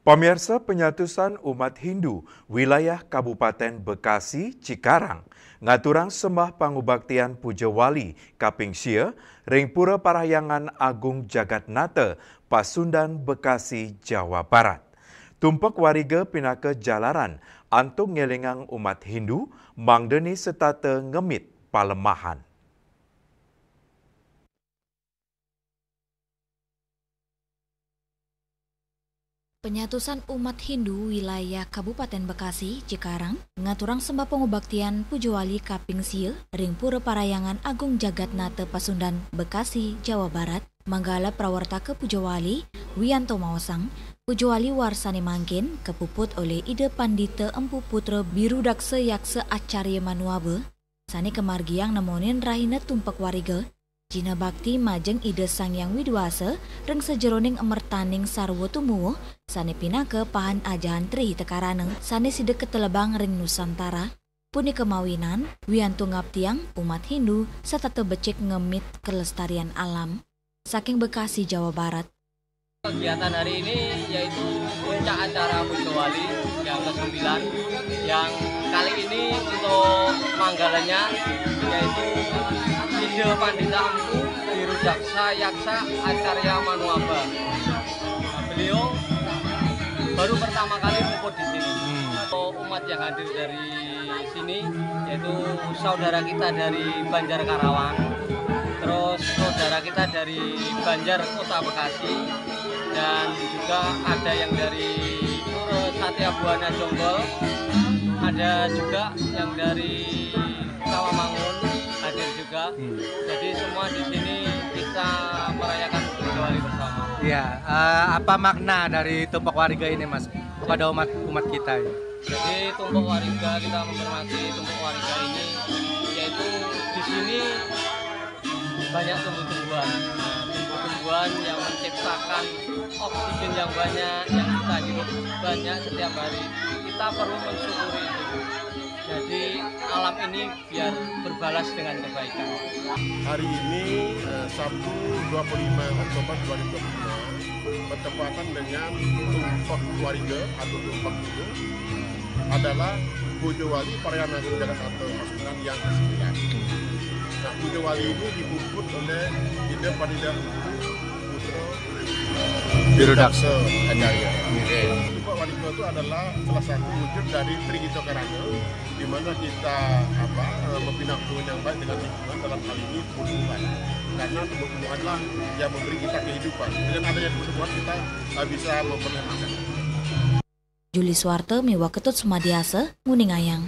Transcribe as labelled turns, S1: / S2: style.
S1: Pemirsa, penyatusan umat Hindu wilayah Kabupaten Bekasi, Cikarang, ngaturang sembah pangubaktian Puja Wali Kaping Sia, ring Pura Parahyangan Agung Jagatnata, Pasundan, Bekasi, Jawa Barat. Tumpak wariga pinaka jalaran antung ngelingang umat Hindu, mangdeni setata ngemit palemahan.
S2: Penyatusan umat Hindu wilayah Kabupaten Bekasi, Cikarang, ngaturang sembah pengubaktian Puja Wali Kaping Sia, ring Pura Parahyangan Agung Jagatnata Pasundan, Bekasi, Jawa Barat, manggala prawarta ke Puja Wali, Wianto Mawasang, Puja Wali Warsani Mangkin, kepuput oleh Ida Pandita Empu Putra Birudaksa Yaksa Acarya Manuabe, sani kemargiang nemonin rahina tumpak wariga, Jina Bakti Majeng Ida Sangyang Widwasa, reng sejeroning emertaning sarwa tumuwuh, sane pinaka pahan ajahan tri tekaraneng, sane side ketelebang ring Nusantara, puni kemawinan, wiantu ngaptiang umat Hindu, serta tebecek ngemit kelestarian alam. Saking Bekasi, Jawa Barat.
S3: Kegiatan hari ini yaitu puncak acara Puja Wali yang ke-9, yang kali ini untuk manggalanya yaitu Ida Pandita Empu Birudaksa Yaksa Acarya Manuaba. Beliau baru pertama kali puput di sini. Umat yang hadir dari sini yaitu saudara kita dari Banjar Karawang, terus saudara kita dari Banjar Kota Bekasi, dan juga ada yang dari Pura Satya Buana Jonggol, ada juga yang dari Kawamangun hadir juga. Jadi semua di sini kita merayakan Puja Wali bersama.
S4: Iya, apa makna dari tumpak wariga ini, Mas, kepada umat kita? Ya?
S3: Jadi tumpak wariga, kita menghormati tumpak wariga ini, yaitu di sini banyak tumbuh-tumbuhan. Nah, tumbuh-tumbuhan yang menciptakan oksigen yang banyak, yang kita hirup banyak setiap hari. Kita perlu mensyukuri itu. Jadi alam ini biar berbalas dengan kebaikan.
S5: Hari ini Sabtu 25 Oktober 2025 bertepatan dengan tumpak wariga atau tumpak itu adalah Puja Wali Parahyangan Agung Jagatnata Pasundan yang ke-9. Nah, Puja Wali ini dipuput oleh Ida Pandita Putra Birudaksa Acarya. Tumpak wariga itu adalah salah satu wujud dari Tri Hito Karana, di mana kita membina hubungan yang baik dengan lingkungan, dalam hal ini tumbuhan. Karena tumbuhanlah yang memberi kita kehidupan. Dengan adanya tumbuhan kita bisa memperoleh makan.
S2: Juli Swarte, Miwa Ketut Sumadiasa, Nguningayang.